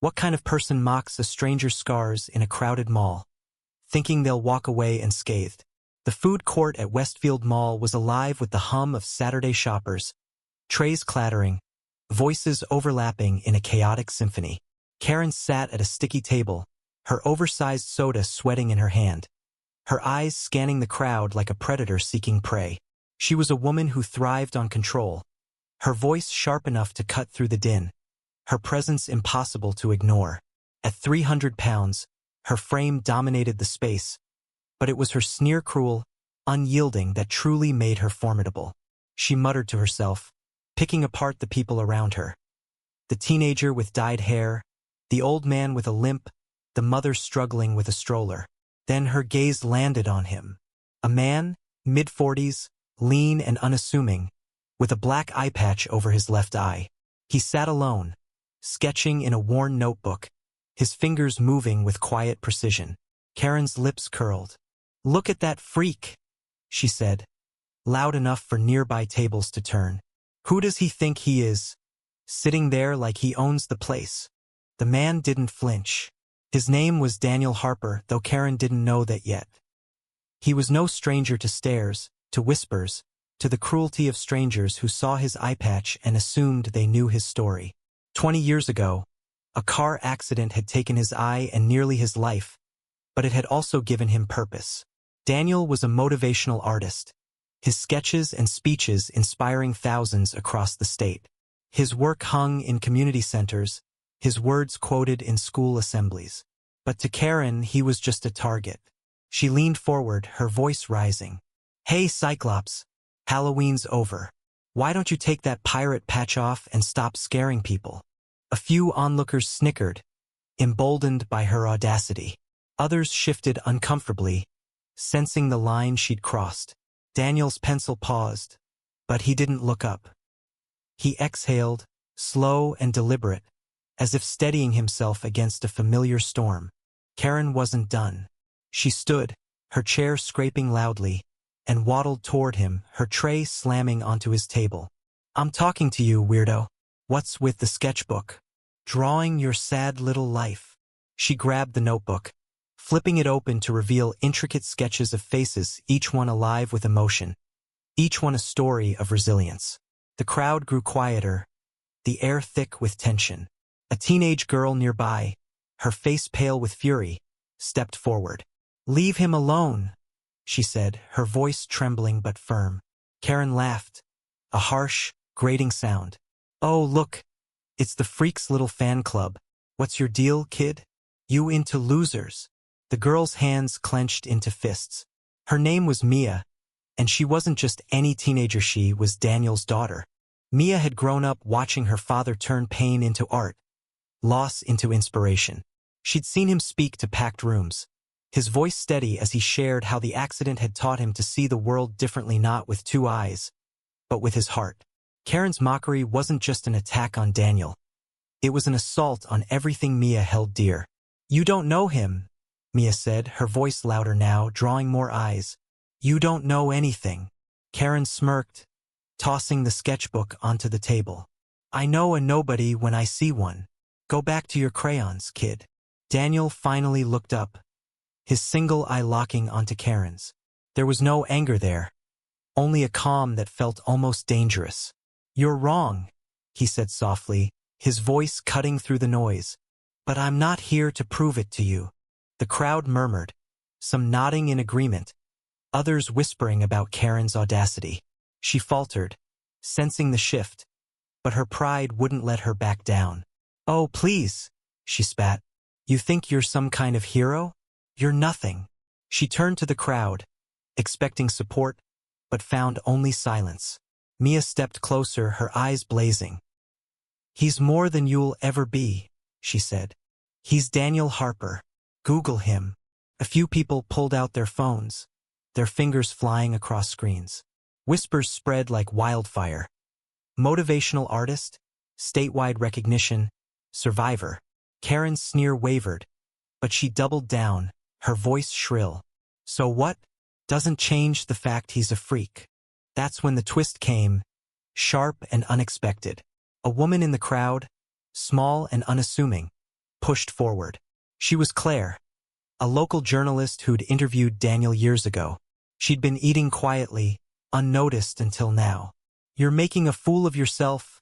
What kind of person mocks a stranger's scars in a crowded mall, thinking they'll walk away unscathed? The food court at Westfield Mall was alive with the hum of Saturday shoppers, trays clattering, voices overlapping in a chaotic symphony. Karen sat at a sticky table, her oversized soda sweating in her hand, her eyes scanning the crowd like a predator seeking prey. She was a woman who thrived on control, her voice sharp enough to cut through the din, her presence impossible to ignore. At 300 pounds, her frame dominated the space, but it was her sneer-cruel, unyielding that truly made her formidable. She muttered to herself, picking apart the people around her. The teenager with dyed hair, the old man with a limp, the mother struggling with a stroller. Then her gaze landed on him. A man, mid-40s, lean and unassuming, with a black eye patch over his left eye. He sat alone, sketching in a worn notebook, his fingers moving with quiet precision. Karen's lips curled. "Look at that freak," she said, loud enough for nearby tables to turn. "Who does he think he is? Sitting there like he owns the place." The man didn't flinch. His name was Daniel Harper, though Karen didn't know that yet. He was no stranger to stares, to whispers, to the cruelty of strangers who saw his eye patch and assumed they knew his story. 20 years ago, a car accident had taken his eye and nearly his life, but it had also given him purpose. Daniel was a motivational artist, his sketches and speeches inspiring thousands across the state. His work hung in community centers, his words quoted in school assemblies. But to Karen, he was just a target. She leaned forward, her voice rising. "Hey, Cyclops, Halloween's over. Why don't you take that pirate patch off and stop scaring people?" A few onlookers snickered, emboldened by her audacity. Others shifted uncomfortably, sensing the line she'd crossed. Daniel's pencil paused, but he didn't look up. He exhaled, slow and deliberate, as if steadying himself against a familiar storm. Karen wasn't done. She stood, her chair scraping loudly, and waddled toward him, her tray slamming onto his table. "I'm talking to you, weirdo. What's with the sketchbook? Drawing your sad little life." She grabbed the notebook, flipping it open to reveal intricate sketches of faces, each one alive with emotion, each one a story of resilience. The crowd grew quieter, the air thick with tension. A teenage girl nearby, her face pale with fury, stepped forward. "Leave him alone," she said, her voice trembling but firm. Karen laughed, a harsh, grating sound. "Oh, look, it's the freak's little fan club. What's your deal, kid? You into losers?" The girl's hands clenched into fists. Her name was Mia, and she wasn't just any teenager, she was Daniel's daughter. Mia had grown up watching her father turn pain into art, loss into inspiration. She'd seen him speak to packed rooms, his voice steady as he shared how the accident had taught him to see the world differently, not with two eyes, but with his heart. Karen's mockery wasn't just an attack on Daniel. It was an assault on everything Mia held dear. "You don't know him," Mia said, her voice louder now, drawing more eyes. "You don't know anything." Karen smirked, tossing the sketchbook onto the table. "I know a nobody when I see one. Go back to your crayons, kid." Daniel finally looked up, his single eye locking onto Karen's. There was no anger there, only a calm that felt almost dangerous. "You're wrong," he said softly, his voice cutting through the noise. "But I'm not here to prove it to you." The crowd murmured, some nodding in agreement, others whispering about Karen's audacity. She faltered, sensing the shift, but her pride wouldn't let her back down. "Oh, please," she spat. "You think you're some kind of hero? You're nothing." She turned to the crowd, expecting support, but found only silence. Mia stepped closer, her eyes blazing. "He's more than you'll ever be," she said. "He's Daniel Harper. Google him." A few people pulled out their phones, their fingers flying across screens. Whispers spread like wildfire. Motivational artist, statewide recognition, survivor. Karen's sneer wavered, but she doubled down, her voice shrill. "So what? Doesn't change the fact he's a freak." That's when the twist came, sharp and unexpected. A woman in the crowd, small and unassuming, pushed forward. She was Claire, a local journalist who'd interviewed Daniel years ago. She'd been eating quietly, unnoticed until now. "You're making a fool of yourself,"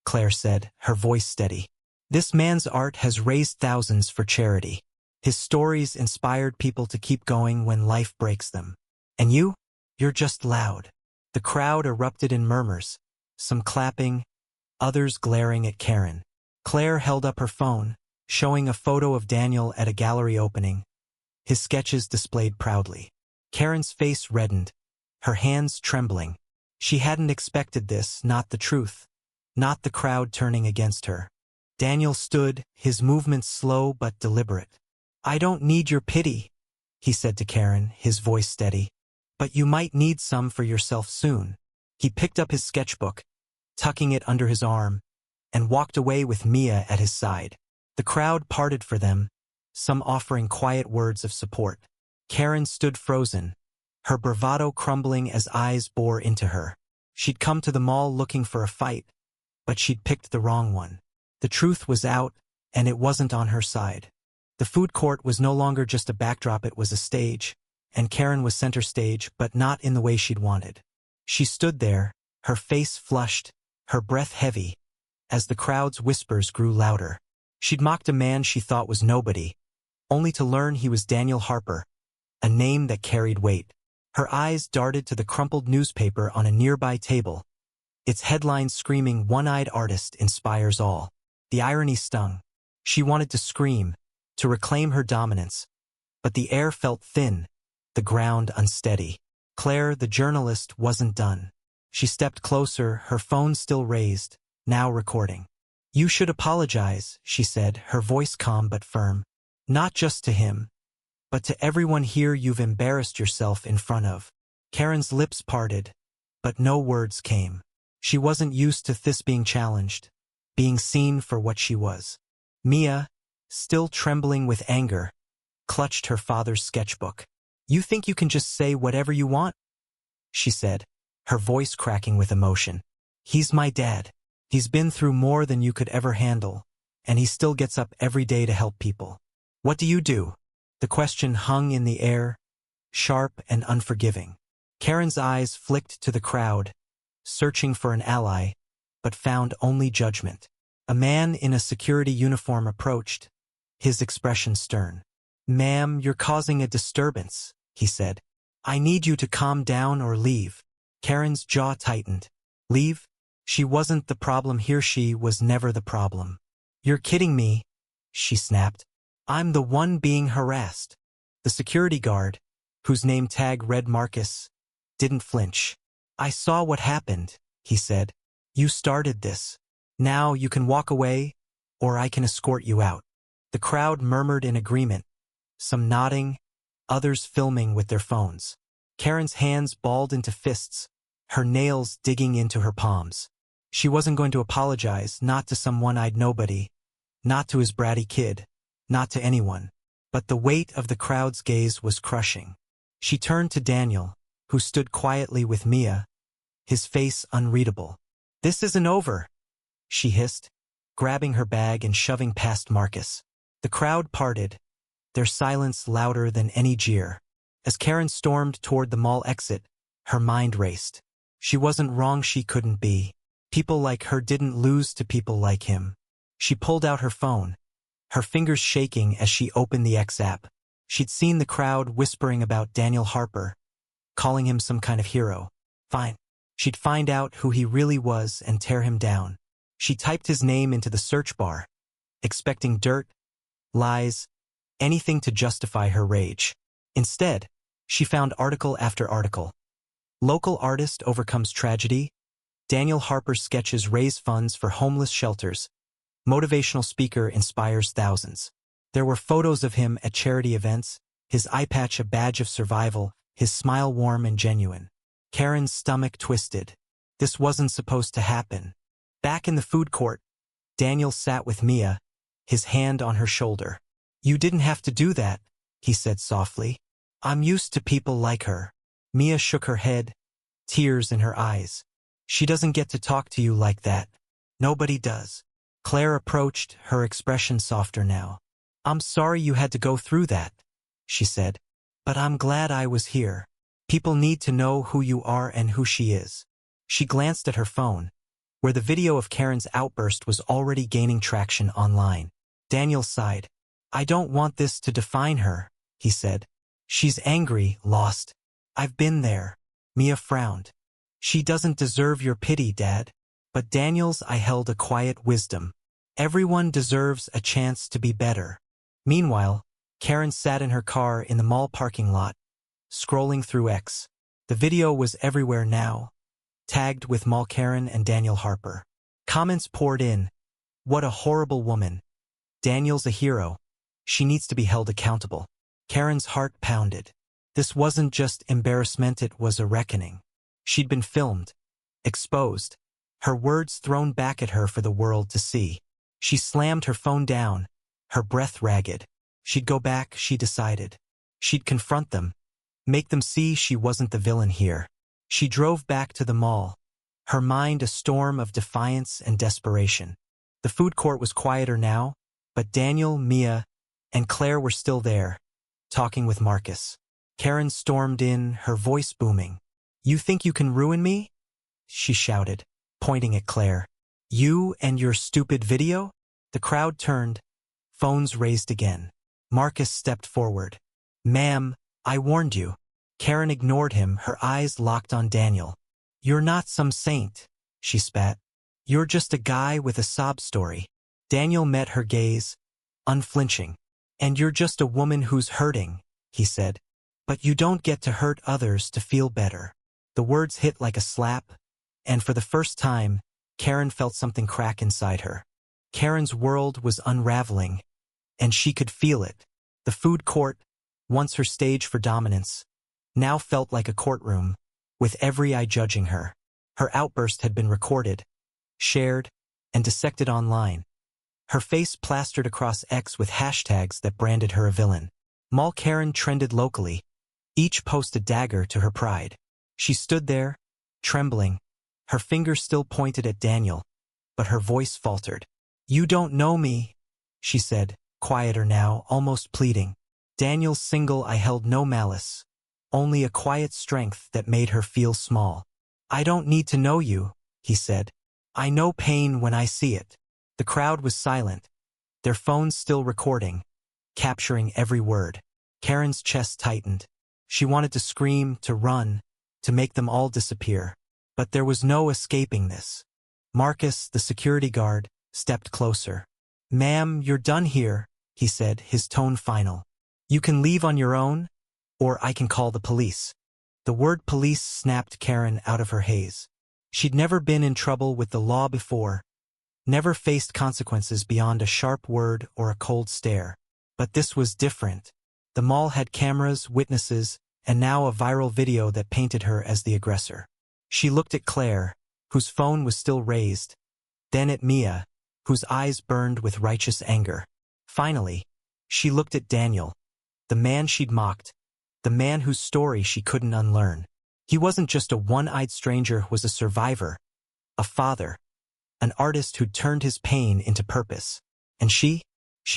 Claire said, her voice steady. "This man's art has raised thousands for charity. His stories inspired people to keep going when life breaks them. And you're just loud." The crowd erupted in murmurs, some clapping, others glaring at Karen. Claire held up her phone, showing a photo of Daniel at a gallery opening, his sketches displayed proudly. Karen's face reddened, her hands trembling. She hadn't expected this, not the truth, not the crowd turning against her. Daniel stood, his movements slow but deliberate. "I don't need your pity," he said to Karen, his voice steady. "But you might need some for yourself soon." He picked up his sketchbook, tucking it under his arm, and walked away with Mia at his side. The crowd parted for them, some offering quiet words of support. Karen stood frozen, her bravado crumbling as eyes bore into her. She'd come to the mall looking for a fight, but she'd picked the wrong one. The truth was out, and it wasn't on her side. The food court was no longer just a backdrop, it was a stage, and Karen was center stage, but not in the way she'd wanted. She stood there, her face flushed, her breath heavy, as the crowd's whispers grew louder. She'd mocked a man she thought was nobody, only to learn he was Daniel Harper, a name that carried weight. Her eyes darted to the crumpled newspaper on a nearby table, its headline screaming, "One-eyed artist inspires all." The irony stung. She wanted to scream, to reclaim her dominance, but the air felt thin, the ground unsteady. Claire, the journalist, wasn't done. She stepped closer, her phone still raised, now recording. "You should apologize," she said, her voice calm but firm. "Not just to him, but to everyone here you've embarrassed yourself in front of." Karen's lips parted, but no words came. She wasn't used to this being challenged, being seen for what she was. Mia, still trembling with anger, clutched her father's sketchbook. "You think you can just say whatever you want?" she said, her voice cracking with emotion. "He's my dad. He's been through more than you could ever handle, and he still gets up every day to help people. What do you do?" The question hung in the air, sharp and unforgiving. Karen's eyes flicked to the crowd, searching for an ally, but found only judgment. A man in a security uniform approached, his expression stern. "Ma'am, you're causing a disturbance," he said. "I need you to calm down or leave." Karen's jaw tightened. Leave? She wasn't the problem here, she was never the problem. "You're kidding me," she snapped. "I'm the one being harassed." The security guard, whose name tag read Marcus, didn't flinch. "I saw what happened," he said. "You started this. Now you can walk away, or I can escort you out." The crowd murmured in agreement, some nodding, others filming with their phones. Karen's hands balled into fists, her nails digging into her palms. She wasn't going to apologize, not to some one-eyed nobody, not to his bratty kid, not to anyone. But the weight of the crowd's gaze was crushing. She turned to Daniel, who stood quietly with Mia, his face unreadable. "This isn't over," she hissed, grabbing her bag and shoving past Marcus. The crowd parted, their silence louder than any jeer. As Karen stormed toward the mall exit, her mind raced. She wasn't wrong, she couldn't be. People like her didn't lose to people like him. She pulled out her phone, her fingers shaking as she opened the X app. She'd seen the crowd whispering about Daniel Harper, calling him some kind of hero. Fine. She'd find out who he really was and tear him down. She typed his name into the search bar, expecting dirt, lies, anything to justify her rage. Instead, she found article after article. Local artist overcomes tragedy. Daniel Harper's sketches raise funds for homeless shelters. Motivational speaker inspires thousands. There were photos of him at charity events, his eye patch a badge of survival, his smile warm and genuine. Karen's stomach twisted. This wasn't supposed to happen. Back in the food court, Daniel sat with Mia, his hand on her shoulder. "You didn't have to do that," he said softly. "I'm used to people like her." Mia shook her head, tears in her eyes. "She doesn't get to talk to you like that. Nobody does." Claire approached, her expression softer now. I'm sorry you had to go through that, she said. But I'm glad I was here. People need to know who you are and who she is. She glanced at her phone, where the video of Karen's outburst was already gaining traction online. Daniel sighed. I don't want this to define her, he said. She's angry, lost. I've been there. Mia frowned. She doesn't deserve your pity, Dad. But Daniel's I held a quiet wisdom. Everyone deserves a chance to be better. Meanwhile, Karen sat in her car in the mall parking lot, scrolling through X. The video was everywhere now, tagged with Mall Karen and Daniel Harper. Comments poured in. What a horrible woman. Daniel's a hero. She needs to be held accountable. Karen's heart pounded. This wasn't just embarrassment, it was a reckoning. She'd been filmed, exposed, her words thrown back at her for the world to see. She slammed her phone down, her breath ragged. She'd go back, she decided. She'd confront them, make them see she wasn't the villain here. She drove back to the mall, her mind a storm of defiance and desperation. The food court was quieter now, but Daniel, Mia, and Claire were still there, talking with Marcus. Karen stormed in, her voice booming. You think you can ruin me? She shouted, pointing at Claire. You and your stupid video? The crowd turned, phones raised again. Marcus stepped forward. Ma'am, I warned you. Karen ignored him, her eyes locked on Daniel. You're not some saint, she spat. You're just a guy with a sob story. Daniel met her gaze, unflinching. And you're just a woman who's hurting, he said. But you don't get to hurt others to feel better. The words hit like a slap, and for the first time, Karen felt something crack inside her. Karen's world was unraveling, and she could feel it. The food court, once her stage for dominance, now felt like a courtroom, with every eye judging her. Her outburst had been recorded, shared, and dissected online. Her face plastered across X with hashtags that branded her a villain. Mall Karen trended locally, each post a dagger to her pride. She stood there, trembling, her finger still pointed at Daniel, but her voice faltered. You don't know me, she said, quieter now, almost pleading. Daniel's single I held no malice, only a quiet strength that made her feel small. I don't need to know you, he said. I know pain when I see it. The crowd was silent, their phones still recording, capturing every word. Karen's chest tightened. She wanted to scream, to run, to make them all disappear. But there was no escaping this. Marcus, the security guard, stepped closer. Ma'am, you're done here, he said, his tone final. You can leave on your own, or I can call the police. The word police snapped Karen out of her haze. She'd never been in trouble with the law before, never faced consequences beyond a sharp word or a cold stare. But this was different. The mall had cameras, witnesses, and now a viral video that painted her as the aggressor. She looked at Claire, whose phone was still raised, then at Mia, whose eyes burned with righteous anger. Finally, she looked at Daniel, the man she'd mocked, the man whose story she couldn't unlearn. He wasn't just a one-eyed stranger, was a survivor, a father, an artist who'd turned his pain into purpose. And she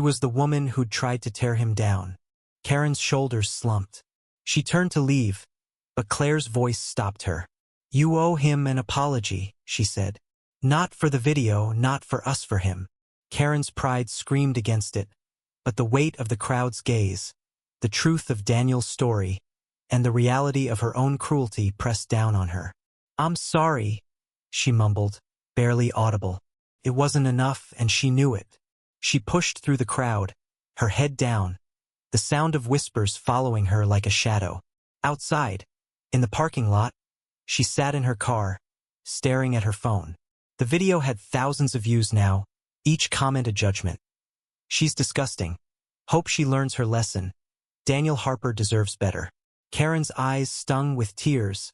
was the woman who'd tried to tear him down. Karen's shoulders slumped. She turned to leave, but Claire's voice stopped her. You owe him an apology, she said. Not for the video, not for us, for him. Karen's pride screamed against it, but the weight of the crowd's gaze, the truth of Daniel's story, and the reality of her own cruelty pressed down on her. I'm sorry, she mumbled, barely audible. It wasn't enough, and she knew it. She pushed through the crowd, her head down, the sound of whispers following her like a shadow. Outside, in the parking lot, she sat in her car, staring at her phone. The video had thousands of views now, each comment a judgment. She's disgusting. Hope she learns her lesson. Daniel Harper deserves better. Karen's eyes stung with tears,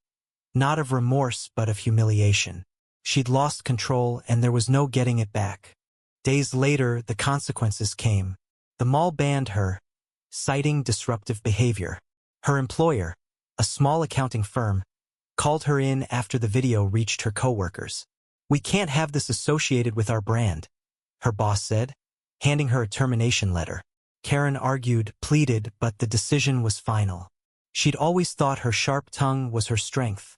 not of remorse but of humiliation. She'd lost control and there was no getting it back. Days later, the consequences came. The mall banned her, citing disruptive behavior. Her employer, a small accounting firm, called her in after the video reached her coworkers. We can't have this associated with our brand, her boss said, handing her a termination letter. Karen argued, pleaded, but the decision was final. She'd always thought her sharp tongue was her strength,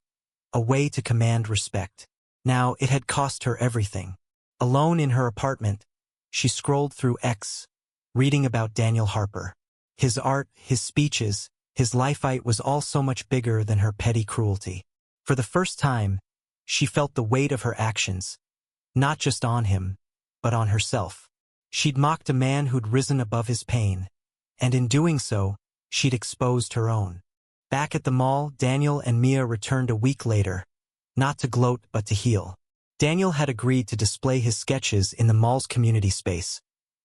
a way to command respect. Now it had cost her everything. Alone in her apartment, she scrolled through X, reading about Daniel Harper. His art, his speeches, his life was all so much bigger than her petty cruelty. For the first time, she felt the weight of her actions, not just on him, but on herself. She'd mocked a man who'd risen above his pain, and in doing so, she'd exposed her own. Back at the mall, Daniel and Mia returned a week later, not to gloat but to heal. Daniel had agreed to display his sketches in the mall's community space,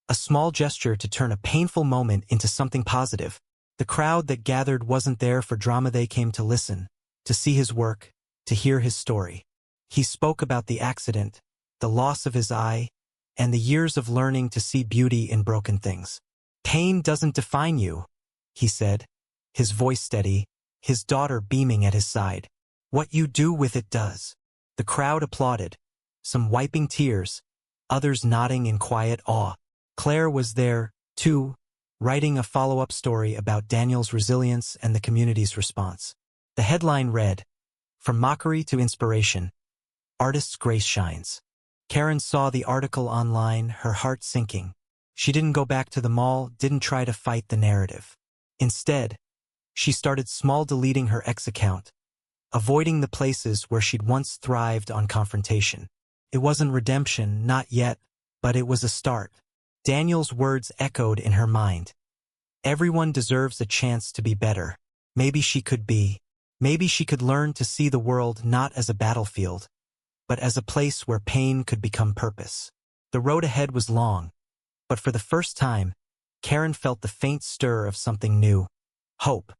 a small gesture to turn a painful moment into something positive. The crowd that gathered wasn't there for drama. They came to listen, to see his work, to hear his story. He spoke about the accident, the loss of his eye, and the years of learning to see beauty in broken things. "Pain doesn't define you," he said, his voice steady, his daughter beaming at his side. "What you do with it does." The crowd applauded, some wiping tears, others nodding in quiet awe. Claire was there, too, writing a follow-up story about Daniel's resilience and the community's response. The headline read, "From Mockery to Inspiration, Artist's Grace Shines." Karen saw the article online, her heart sinking. She didn't go back to the mall, didn't try to fight the narrative. Instead, she started small, deleting her X account, avoiding the places where she'd once thrived on confrontation. It wasn't redemption, not yet, but it was a start. Daniel's words echoed in her mind. Everyone deserves a chance to be better. Maybe she could be. Maybe she could learn to see the world not as a battlefield, but as a place where pain could become purpose. The road ahead was long, but for the first time, Karen felt the faint stir of something new. Hope.